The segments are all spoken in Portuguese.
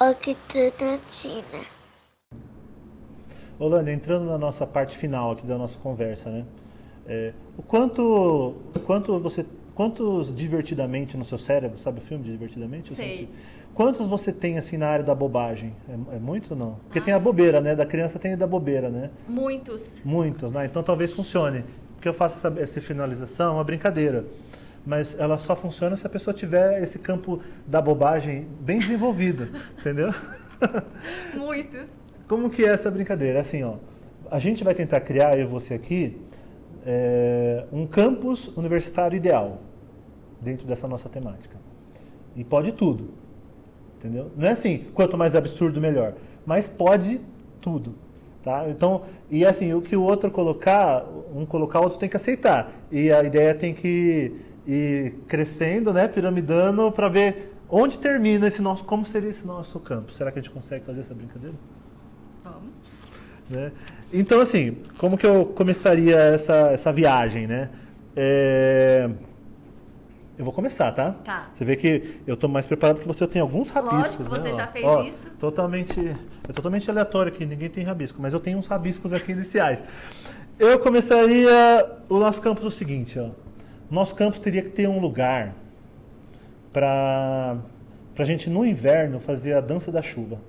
Octantina. Holanda, entrando na nossa parte final aqui da nossa conversa, né? Quantos divertidamente no seu cérebro, sabe o filme Divertidamente? Sei. Quantos você tem assim na área da bobagem? É muito ou não? Porque tem a bobeira, né? Da criança tem a da bobeira, né? Muitos. Muitos, né? Então talvez funcione. Porque eu faço essa finalização, é uma brincadeira. Mas ela só funciona se a pessoa tiver esse campo da bobagem bem desenvolvido, entendeu? Muitos. Como que é essa brincadeira? Assim, ó, a gente vai tentar criar, eu e você aqui, um campus universitário ideal dentro dessa nossa temática. E pode tudo, entendeu? Não é assim, quanto mais absurdo, melhor. Mas pode tudo, tá? Então, e assim, o que o outro colocar, um colocar, o outro tem que aceitar. E a ideia tem que ir crescendo, né, piramidando, para ver onde termina esse nosso, como seria esse nosso campo. Será que a gente consegue fazer essa brincadeira? Vamos. Né? Então, assim, como que eu começaria essa viagem, né? Eu vou começar, tá? Tá. Você vê que eu estou mais preparado que você. Eu tenho alguns rabiscos. Lógico, você né? já fez isso. É totalmente aleatório aqui, ninguém tem rabisco, mas eu tenho uns rabiscos aqui iniciais. Eu começaria o nosso campus o seguinte, ó. Nosso campus teria que ter um lugar para a gente, no inverno, fazer a dança da chuva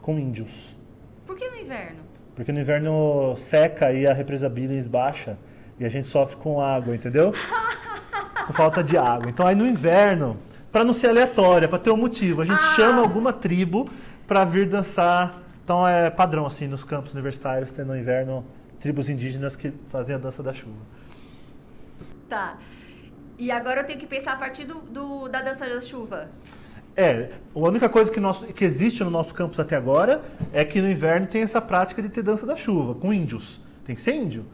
com índios. Por que no inverno? Porque no inverno seca e a represa Billings baixa e a gente sofre com água, entendeu? Com falta de água. Então aí no inverno, para não ser aleatória, para ter um motivo, a gente chama alguma tribo para vir dançar. Então é padrão assim nos campos universitários, ter no inverno tribos indígenas que fazem a dança da chuva. Tá. E agora eu tenho que pensar a partir da dança da chuva. A única coisa que existe no nosso campus até agora é que no inverno tem essa prática de ter dança da chuva, com índios. Tem que ser índio.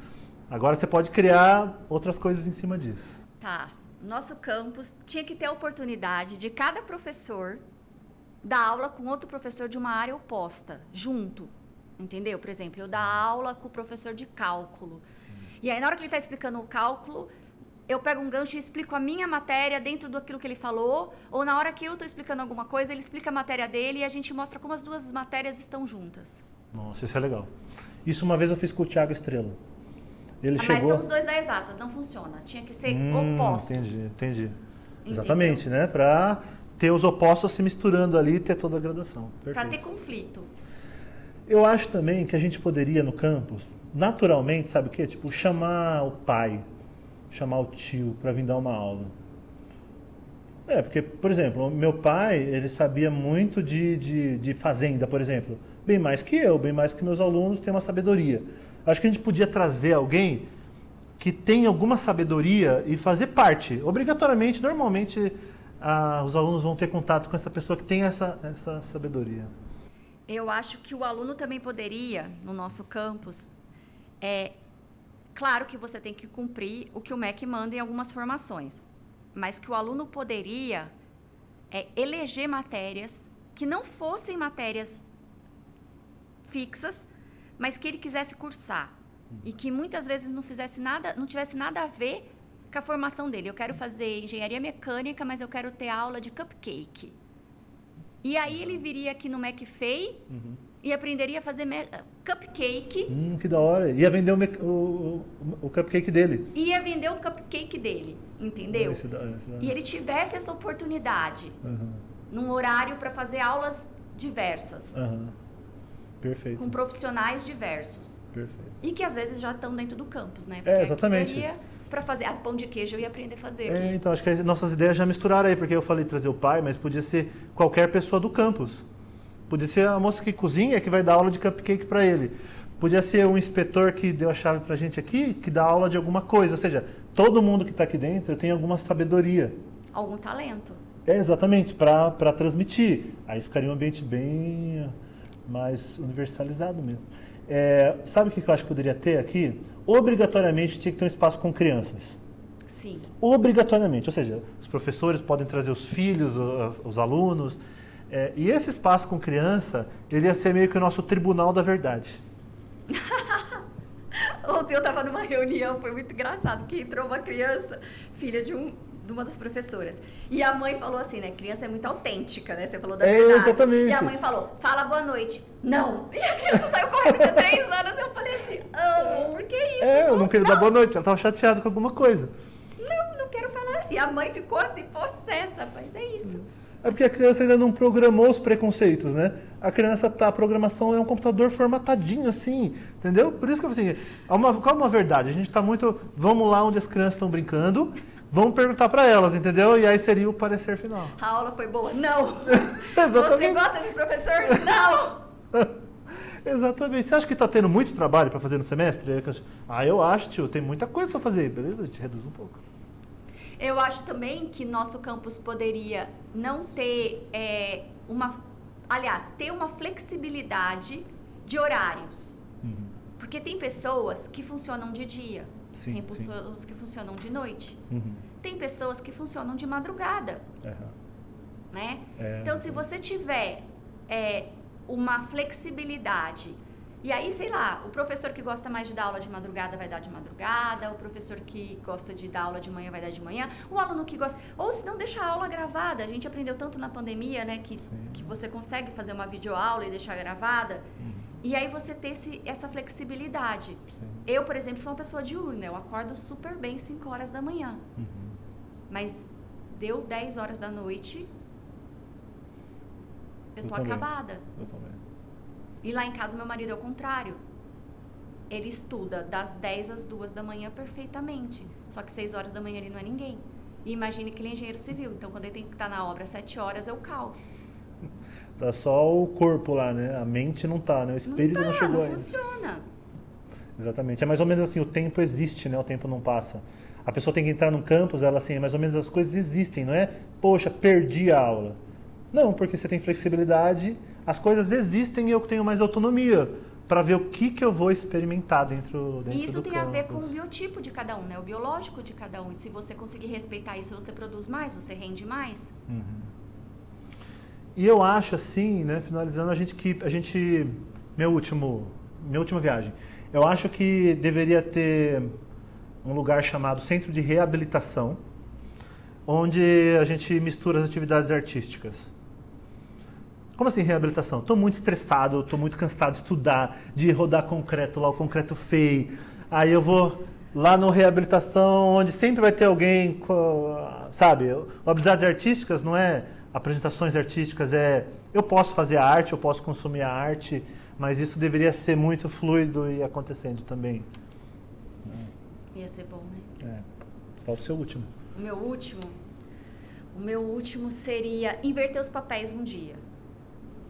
Agora você pode criar outras coisas em cima disso. Tá. Nosso campus tinha que ter a oportunidade de cada professor dar aula com outro professor de uma área oposta, junto. Entendeu? Por exemplo, eu dar aula com o professor de cálculo. Sim. E aí, na hora que ele está explicando o cálculo, eu pego um gancho e explico a minha matéria dentro daquilo que ele falou, ou na hora que eu estou explicando alguma coisa, ele explica a matéria dele e a gente mostra como as duas matérias estão juntas. Nossa, isso é legal. Isso uma vez eu fiz com o Thiago Estrela. Ele chegou... Mas são os dois da exatas, não funciona. Tinha que ser opostos. Entendi. Exatamente, né? Para ter os opostos se misturando ali e ter toda a graduação. Para ter conflito. Eu acho também que a gente poderia no campus, naturalmente, sabe o quê? Tipo, chamar o pai, chamar o tio para vir dar uma aula. Porque, por exemplo, meu pai, ele sabia muito de fazenda, por exemplo. Bem mais que eu, bem mais que meus alunos, tem uma sabedoria. Acho que a gente podia trazer alguém que tem alguma sabedoria e fazer parte. Obrigatoriamente, normalmente, os alunos vão ter contato com essa pessoa que tem essa sabedoria. Eu acho que o aluno também poderia, no nosso campus, claro que você tem que cumprir o que o MEC manda em algumas formações, mas que o aluno poderia eleger matérias que não fossem matérias fixas, mas que ele quisesse cursar e que muitas vezes não tivesse nada a ver com a formação dele. Eu quero fazer engenharia mecânica, mas eu quero ter aula de cupcake. E aí ele viria aqui no McFay e aprenderia a fazer cupcake. Que da hora. Ia vender o cupcake dele. Ia vender o cupcake dele, entendeu? E ele tivesse essa oportunidade num horário para fazer aulas diversas. Perfeito. Com profissionais diversos. Perfeito. E que às vezes já estão dentro do campus, né? Porque exatamente. Para fazer pão de queijo eu ia aprender a fazer aqui. Então, acho que as nossas ideias já misturaram aí, porque eu falei trazer o pai, mas podia ser qualquer pessoa do campus. Podia ser a moça que cozinha, que vai dar aula de cupcake para ele. Podia ser um inspetor que deu a chave pra gente aqui, que dá aula de alguma coisa. Ou seja, todo mundo que está aqui dentro tem alguma sabedoria. Algum talento. Exatamente, para transmitir. Aí ficaria um ambiente bem mais universalizado mesmo. Sabe o que eu acho que poderia ter aqui? Obrigatoriamente tinha que ter um espaço com crianças. Sim. Obrigatoriamente. Ou seja, os professores podem trazer os filhos, os alunos. E esse espaço com criança, ele ia ser meio que o nosso tribunal da verdade. Ontem eu estava numa reunião, foi muito engraçado, porque entrou uma criança, filha de um de uma das professoras. E a mãe falou assim, né? Criança é muito autêntica, né? Você falou da É, verdade. exatamente. E a mãe falou, fala boa noite. Não. E a criança saiu correndo, tinha 3 anos. Eu falei assim, por que isso? Eu não queria dar boa noite, ela tava chateada com alguma coisa. Não quero falar. E a mãe ficou assim, possessa, mas é isso. É porque a criança ainda não programou os preconceitos, né? A criança a programação é um computador formatadinho assim, entendeu? Por isso que eu falei assim, qual é uma verdade? A gente tá muito, vamos lá onde as crianças estão brincando, vamos perguntar para elas, entendeu? E aí seria o parecer final. A aula foi boa? Não. Exatamente. Você gosta desse professor? Não. Exatamente. Você acha que está tendo muito trabalho para fazer no semestre? Eu acho, tio, tem muita coisa para fazer. Beleza? A gente reduz um pouco. Eu acho também que nosso campus poderia não ter ter uma flexibilidade de horários. Uhum. Porque tem pessoas que funcionam de dia, Sim, tem pessoas que funcionam de noite, Uhum. tem pessoas que funcionam de madrugada, né? Então, se você tiver uma flexibilidade, e aí, sei lá, o professor que gosta mais de dar aula de madrugada vai dar de madrugada, o professor que gosta de dar aula de manhã vai dar de manhã, o aluno que gosta... Ou se não, deixa a aula gravada. A gente aprendeu tanto na pandemia, né, que você consegue fazer uma videoaula e deixar gravada. Uhum. E aí você ter essa flexibilidade. Sim. Eu, por exemplo, sou uma pessoa diurna. Eu acordo super bem 5 horas da manhã. Uhum. Mas deu 10 horas da noite, eu tô também. acabada. Eu também. E lá em casa, meu marido é o contrário. Ele estuda das 10 às 2 da manhã perfeitamente. Só que 6 horas da manhã ele não é ninguém. E imagine que ele é engenheiro civil. Então, quando ele tem que estar na obra às 7 horas, é o caos. Tá só o corpo lá, né? A mente não tá, né? O espírito não chegou não ainda. funciona. Exatamente. É mais ou menos assim, o tempo existe, né? O tempo não passa. A pessoa tem que entrar num campus, ela assim, mais ou menos as coisas existem, não é? Poxa, perdi a aula. Não, porque você tem flexibilidade, as coisas existem e eu tenho mais autonomia para ver o que eu vou experimentar dentro do campus. E isso tem a ver com o biotipo de cada um, né? O biológico de cada um. E se você conseguir respeitar isso, você produz mais, você rende mais. Uhum. E eu acho assim, né, finalizando, minha última viagem, eu acho que deveria ter um lugar chamado Centro de Reabilitação, onde a gente mistura as atividades artísticas. Como assim reabilitação? Estou muito estressado, estou muito cansado de estudar, de rodar concreto lá, o concreto feio. Aí eu vou lá no reabilitação, onde sempre vai ter alguém, sabe? Habilidades artísticas não é apresentações artísticas, eu posso fazer a arte, eu posso consumir a arte, mas isso deveria ser muito fluido e acontecendo também. Ia ser bom, né? Falta o seu último. O meu último seria inverter os papéis um dia.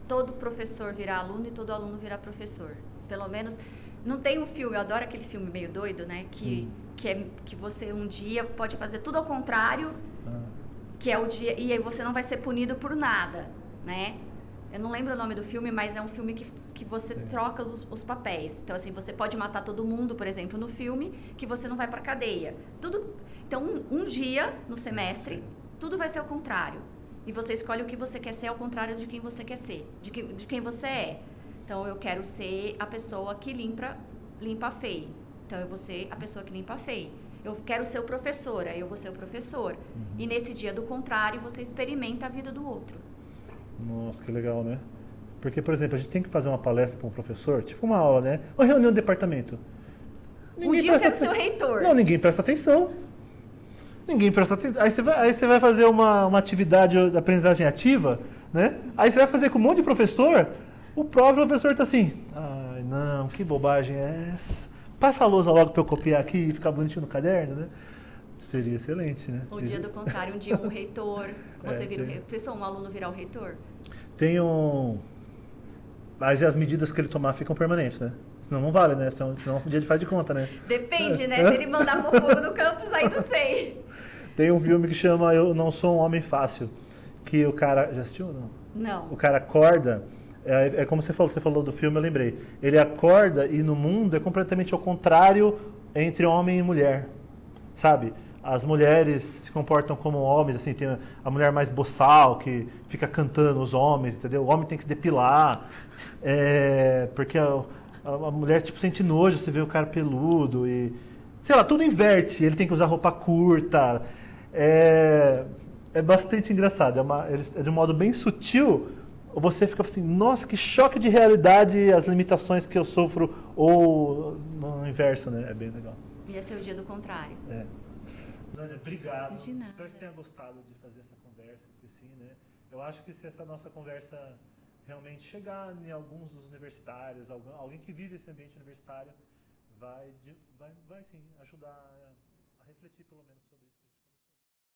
Todo professor virar aluno e todo aluno virar professor. Pelo menos, não tem um filme, eu adoro aquele filme meio doido, né? Que você um dia pode fazer tudo ao contrário, que é o dia, e aí você não vai ser punido por nada, né? Eu não lembro o nome do filme, mas é um filme que você troca os papéis. Então, assim, você pode matar todo mundo, por exemplo, no filme, que você não vai pra cadeia. Então, um dia no semestre, tudo vai ser ao contrário. E você escolhe o que você quer ser ao contrário de quem você quer ser, de quem você é. Então, eu quero ser a pessoa que limpa a feia. Então, eu vou ser a pessoa que limpa a feia. Eu quero ser o professor, aí eu vou ser o professor. E nesse dia do contrário, você experimenta a vida do outro. Nossa, que legal, né? Porque, por exemplo, a gente tem que fazer uma palestra para um professor, tipo uma aula, né? Uma reunião de departamento. Um dia eu quero ser o reitor. Não, ninguém presta atenção. Ninguém presta atenção. Aí você vai fazer uma atividade de aprendizagem ativa, né? Aí você vai fazer com um monte de professor, o próprio professor tá assim, ai, não, que bobagem é essa? Passa a lousa logo para eu copiar aqui e ficar bonitinho no caderno, né? Seria excelente, né? O dia do contrário, um dia um reitor, você vira o reitor. Pensou um aluno virar o reitor? Tem um... Mas as medidas que ele tomar ficam permanentes, né? Senão não vale, né? Senão um dia ele faz de conta, né? Depende, né? Se ele mandar pro fogo no campus, aí não sei. Tem um filme que chama Eu Não Sou um Homem Fácil, que o cara... Já assistiu ou não? Não. O cara acorda... É como você falou do filme, eu lembrei. Ele acorda e no mundo é completamente ao contrário entre homem e mulher, sabe? As mulheres se comportam como homens, assim, tem a mulher mais boçal, que fica cantando os homens, entendeu? O homem tem que se depilar, porque a mulher, tipo, sente nojo, você vê o cara peludo e... Sei lá, tudo inverte, ele tem que usar roupa curta. é bastante engraçado. É de um modo bem sutil. Você fica assim, nossa, que choque de realidade as limitações que eu sofro, ou no inverso, né? É bem legal. Ia ser o dia do contrário. Nânia, obrigado. De nada. Espero que você tenha gostado de fazer essa conversa aqui, sim, né? Eu acho que se essa nossa conversa realmente chegar em alguns dos universitários, alguém que vive esse ambiente universitário, vai sim ajudar a refletir pelo menos sobre isso.